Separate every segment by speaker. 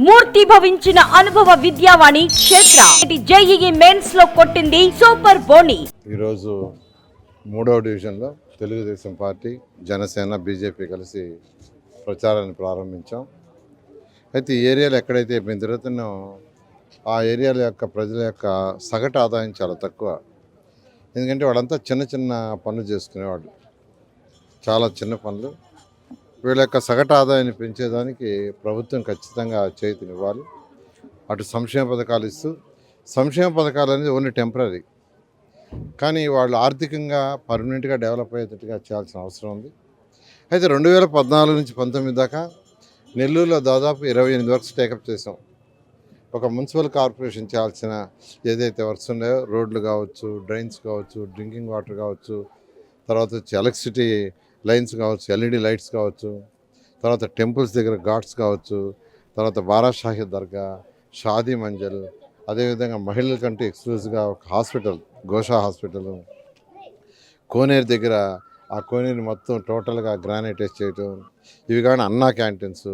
Speaker 1: మూర్తి భవించిన అనుభవ విద్యావాణి క్షేత్ర JEE mains లో కొట్టింది సూపర్ బోని.
Speaker 2: ఈరోజు 3వ డివిజన్లో తెలుగుదేశం పార్టీ, జనసేన, బీజేపీ కలిసి ప్రచారాన్ని ప్రారంభించాం. అయితే ఈ ఏరియాలో ఎక్కడైతే మేము తిరుగుతున్నామో ఆ ఏరియాల యొక్క ప్రజల యొక్క సగటు ఆదాయం చాలా తక్కువ. ఎందుకంటే వాళ్ళంతా చిన్న చిన్న పనులు చేసుకునేవాళ్ళు, చాలా చిన్న పనులు. వీళ్ళ యొక్క సగటు ఆదాయాన్ని పెంచేదానికి ప్రభుత్వం ఖచ్చితంగా చేతినివ్వాలి. అటు సంక్షేమ పథకాలు ఇస్తూ, సంక్షేమ పథకాలు అనేది ఓన్లీ టెంపరీ, కానీ వాళ్ళు ఆర్థికంగా పర్మనెంట్గా డెవలప్ అయ్యేటట్టుగా చేయాల్సిన అవసరం ఉంది. అయితే 2014 నుంచి 19 దాకా నెల్లూరులో దాదాపు 28 వర్క్స్ టేకప్ చేసాం. ఒక మున్సిపల్ కార్పొరేషన్ చేయాల్సిన ఏదైతే వర్క్స్ ఉన్నాయో, రోడ్లు కావచ్చు, డ్రైన్స్ కావచ్చు, డ్రింకింగ్ వాటర్ కావచ్చు, తర్వాత వచ్చి ఎలక్ట్రిసిటీ లైన్స్ కావచ్చు, ఎల్ఈడి లైట్స్ కావచ్చు, తర్వాత టెంపుల్స్ దగ్గర ఘాట్స్ కావచ్చు, తర్వాత బారాషాహి దర్గా, షాదీ మంజల్, అదేవిధంగా మహిళలకంటూ ఎక్స్క్లూజివ్గా ఒక హాస్పిటల్, గోషా హాస్పిటల్, కోనేరు దగ్గర ఆ కోనేరు మొత్తం టోటల్గా గ్రానైటైజ్ చేయటం, ఇవి కానీ అన్నా క్యాంటీన్స్,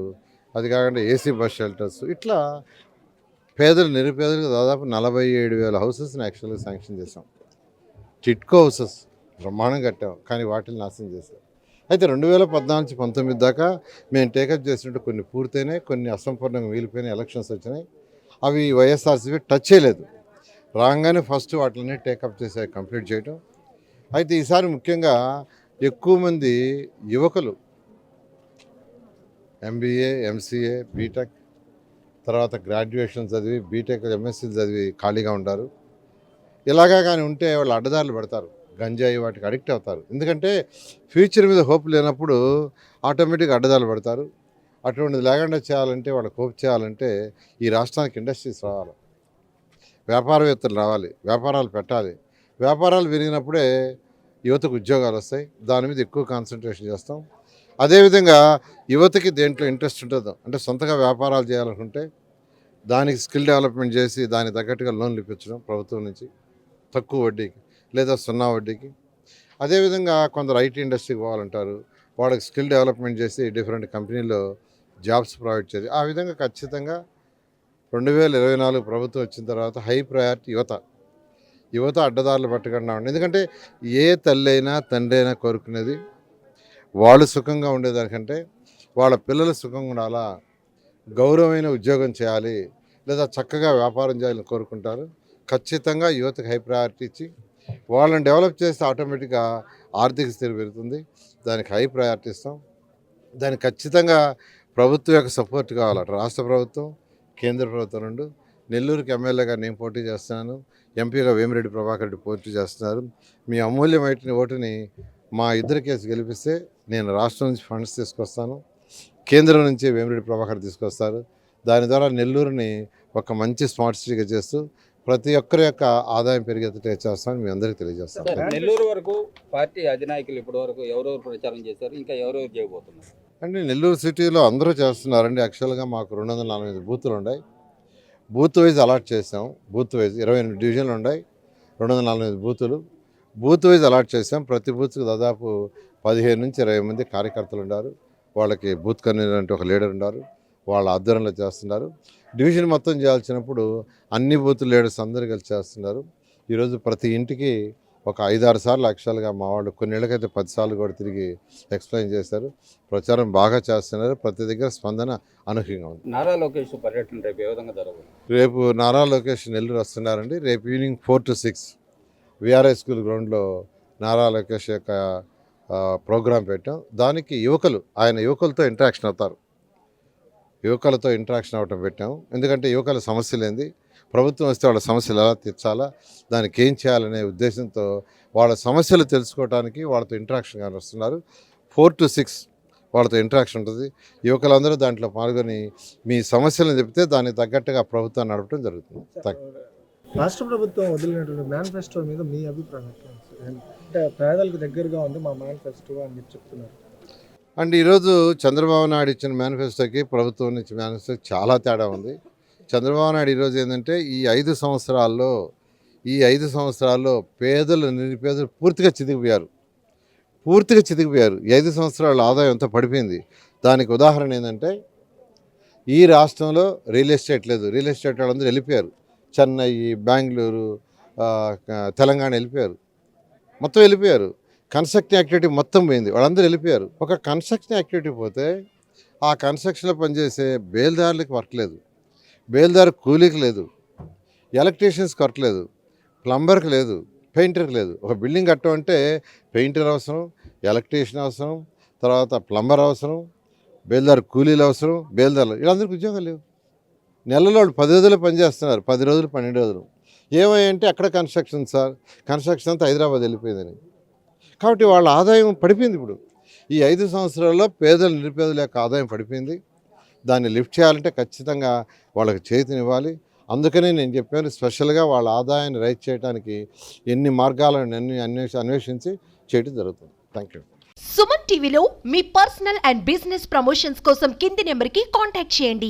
Speaker 2: అది కాకుండా ఏసీ బస్ షెల్టర్స్, ఇట్లా పేదలు నిరుపేదలకు దాదాపు 47,000 హౌసెస్ని యాక్చువల్గా శాంక్షన్ చేసాం. టిట్కో హౌసెస్ బ్రహ్మాండం కట్టాం, కానీ వాటిని నాశనం చేశాం. అయితే 2014 నుంచి 19 దాకా మేము టేకప్ చేసినట్టు కొన్ని పూర్తయినాయి, కొన్ని అసంపూర్ణంగా మిగిలిపోయినాయి. ఎలక్షన్స్ వచ్చినాయి, అవి వైఎస్ఆర్సీపీ టచ్ చేయలేదు. రాగానే ఫస్ట్ వాటిని టేకప్ చేసి కంప్లీట్ చేయటం. అయితే ఈసారి ముఖ్యంగా ఎక్కువ మంది యువకులు ఎంబీఏ, ఎంసీఏ, బీటెక్, తర్వాత గ్రాడ్యుయేషన్ చదివి, బీటెక్, ఎంఎస్సీ చదివి ఖాళీగా ఉంటారు. ఇలాగా కానీ ఉంటే వాళ్ళు అడ్డదారులు పడతారు, గంజాయి వాటికి అడిక్ట్ అవుతారు. ఎందుకంటే ఫ్యూచర్ మీద హోప్ లేనప్పుడు ఆటోమేటిక్గా అడ్డదారులు పడతారు. అటువంటిది లేకుండా చేయాలంటే, వాళ్ళకి హోప్ చేయాలంటే ఈ రాష్ట్రానికి ఇండస్ట్రీస్ రావాలి, వ్యాపారవేత్తలు రావాలి, వ్యాపారాలు పెట్టాలి. వ్యాపారాలు పెరిగినప్పుడే యువతకు ఉద్యోగాలు వస్తాయి. దాని మీద ఎక్కువ కాన్సన్ట్రేషన్ చేస్తాం. అదేవిధంగా యువతకి దేంట్లో ఇంట్రెస్ట్ ఉంటుందో, అంటే సొంతగా వ్యాపారాలు చేయాలనుకుంటే దానికి స్కిల్ డెవలప్మెంట్ చేసి దానికి తగ్గట్టుగా లోన్లు ఇప్పించడం ప్రభుత్వం నుంచి తక్కువ వడ్డీకి లేదా 0 వడ్డీకి. అదేవిధంగా కొందరు ఐటీ ఇండస్ట్రీకి పోవాలంటారు, వాళ్ళకి స్కిల్ డెవలప్మెంట్ చేసి డిఫరెంట్ కంపెనీలో జాబ్స్ ప్రొవైడ్ చేయాలి. ఆ విధంగా ఖచ్చితంగా 2024 ప్రభుత్వం వచ్చిన తర్వాత హై ప్రయారిటీ యువత అడ్డదారులు పట్టకుండా ఉండి. ఎందుకంటే ఏ తల్లి అయినా తండ్రి అయినా కోరుకునేది వాళ్ళు సుఖంగా ఉండేదానికంటే వాళ్ళ పిల్లలు సుఖంగా ఉండాలా, గౌరవమైన ఉద్యోగం చేయాలి, లేదా చక్కగా వ్యాపారం చేయాలని కోరుకుంటారు. ఖచ్చితంగా యువతకు హై ప్రయారిటీ ఇచ్చి వాళ్ళని డెవలప్ చేస్తే ఆటోమేటిక్గా ఆర్థిక స్థితి పెరుగుతుంది. దానికి హై ప్రయారిటీ ఇస్తాం. దానికి ఖచ్చితంగా ప్రభుత్వం యొక్క సపోర్ట్ కావాలి. అటు రాష్ట్ర ప్రభుత్వం, కేంద్ర ప్రభుత్వం నుండి. నెల్లూరుకి ఎమ్మెల్యేగా నేను పోటీ చేస్తున్నాను, ఎంపీగా వేమిరెడ్డి ప్రభాకర్ రెడ్డి పోటీ చేస్తున్నారు. మీ అమూల్యమైన ఓటుని మా ఇద్దరి కేసు గెలిపిస్తే నేను రాష్ట్రం నుంచి ఫండ్స్ తీసుకొస్తాను, కేంద్రం నుంచి వేమిరెడ్డి ప్రభాకర్ తీసుకొస్తారు. దాని ద్వారా నెల్లూరుని ఒక మంచి స్మార్ట్ సిటీగా చేస్తూ ప్రతి ఒక్కరి యొక్క ఆదాయం పెరిగేటట్టుగా చేస్తామని మీ అందరికీ తెలియజేస్తాం.
Speaker 3: నెల్లూరు వరకు పార్టీ అధినాయకులు ఇప్పటి వరకు ఎవరెవరు ప్రచారం చేశారు, ఇంకా ఎవరెవరు చేయబోతున్నారు?
Speaker 2: అంటే నెల్లూరు సిటీలో అందరూ చేస్తున్నారండి. యాక్చువల్గా మాకు 245 బూతులు ఉన్నాయి. బూత్ వైజ్ అలాట్ చేసాం. బూత్ వైజ్ 28 డివిజన్లు ఉన్నాయి, 245 బూతులు. బూత్ వైజ్ అలాట్ చేసాం. ప్రతి బూత్కి దాదాపు 15 నుంచి 20 మంది కార్యకర్తలు ఉన్నారు. వాళ్ళకి బూత్ కన్వీనర్ అంటే ఒక లీడర్ ఉన్నారు, వాళ్ళ ఆధ్వర్యంలో చేస్తున్నారు. డివిజన్ మొత్తం చేయాల్సినప్పుడు అన్ని బూత్ లీడర్స్ అందరూ కలిసి చేస్తున్నారు. ఈరోజు ప్రతి ఇంటికి ఒక 5-6 సార్లు యాక్చువల్గా మా వాళ్ళు కొన్ని ఏళ్ళకైతే 10 సార్లు కూడా తిరిగి ఎక్స్ప్లెయిన్ చేశారు. ప్రచారం బాగా చేస్తున్నారు. ప్రతి దగ్గర స్పందన అనూహ్యంగా ఉంది.
Speaker 3: నారా లోకేష్ పర్యటన రేపు ఏ విధంగా జరగదు?
Speaker 2: రేపు నారా లోకేష్ నెల్లూరు వస్తున్నారండి. రేపు ఈవినింగ్ 4 to 6 విఆర్ఐ స్కూల్ గ్రౌండ్లో నారా లోకేష్ యొక్క ప్రోగ్రాం పెట్టాం. దానికి ఆయన యువకులతో ఇంటరాక్షన్ అవుతారు. యువకులతో ఇంటరాక్షన్ అవ్వటం పెట్టాము. ఎందుకంటే యువకుల సమస్యలు ఏంది, ప్రభుత్వం వస్తే వాళ్ళ సమస్యలు ఎలా తీర్చాలా, దానికి ఏం చేయాలనే ఉద్దేశంతో వాళ్ళ సమస్యలు తెలుసుకోవడానికి వాళ్ళతో ఇంటరాక్షన్ కానీ వస్తున్నారు. 4 to 6 వాళ్ళతో ఇంటరాక్షన్ ఉంటుంది. యువకులందరూ దాంట్లో పాల్గొని మీ సమస్యలను చెప్తే దానికి తగ్గట్టుగా ప్రభుత్వాన్ని నడపడం జరుగుతుంది.
Speaker 4: రాష్ట్ర ప్రభుత్వం వదిలినటువంటి మేనిఫెస్టో మీద మీ అభిప్రాయం అంటే పేదలకు దగ్గరగా ఉంది మా మేనిఫెస్టో అని చెప్తున్నారు.
Speaker 2: అంటే ఈరోజు చంద్రబాబు నాయుడు ఇచ్చిన మేనిఫెస్టోకి ప్రభుత్వం నుంచి మేనిఫెస్టోకి చాలా తేడా ఉంది. చంద్రబాబు నాయుడు ఈరోజు ఏంటంటే ఈ 5 సంవత్సరాల్లో పేదలు నిరుపేదలు పూర్తిగా చితికిపోయారు. ఈ 5 సంవత్సరాల ఆదాయం అంతా పడిపోయింది. దానికి ఉదాహరణ ఏంటంటే ఈ రాష్ట్రంలో రియల్ ఎస్టేట్ లేదు. రియల్ ఎస్టేట్ వాళ్ళందరూ వెళ్ళిపోయారు. చెన్నై, బెంగళూరు, తెలంగాణ వెళ్ళిపోయారు. మొత్తం వెళ్ళిపోయారు. కన్స్ట్రక్షన్ యాక్టివిటీ మొత్తం పోయింది. వాళ్ళందరూ వెళ్ళిపోయారు. ఒక కన్స్ట్రక్షన్ యాక్టివిటీ పోతే ఆ కన్స్ట్రక్షన్లో పనిచేసే బేల్దారులకు వర్క్ లేదు, బేల్దారు కూలీకి లేదు, ఎలక్ట్రీషియన్స్కి వర్క్ లేదు, ప్లంబర్కి లేదు, పెయింటర్కి లేదు. ఒక బిల్డింగ్ కట్టమంటే పెయింటర్ అవసరం, ఎలక్ట్రీషియన్ అవసరం, తర్వాత ప్లంబర్ అవసరం, బేల్దారు కూలీలు అవసరం, బేల్దారులు వీళ్ళందరికీ ఉద్యోగాలు లేవు. నెలలో వాళ్ళు 10 రోజులు పనిచేస్తున్నారు, 10 రోజులు 12 రోజులు. ఏమంటే అక్కడ కన్స్ట్రక్షన్ సార్, కన్స్ట్రక్షన్ అంతా హైదరాబాద్ వెళ్ళిపోయిందని. కాబట్టి వాళ్ళ ఆదాయం పడిపోయింది. ఇప్పుడు ఈ 5 సంవత్సరాల్లో పేదలు నిరుపేదల యొక్క ఆదాయం పడిపోయింది. దాన్ని లిఫ్ట్ చేయాలంటే ఖచ్చితంగా వాళ్ళకి చేతినివ్వాలి. అందుకనే నేను చెప్పాను, స్పెషల్గా వాళ్ళ ఆదాయాన్ని రైజ్ చేయడానికి ఎన్ని మార్గాలను అన్వేషించి చేయడం జరుగుతుంది. Thank you.
Speaker 5: సుమన్ టీవీలో మీ పర్సనల్ అండ్ బిజినెస్ ప్రమోషన్స్ కోసం కింది నెంబర్కి కాంటాక్ట్ చేయండి.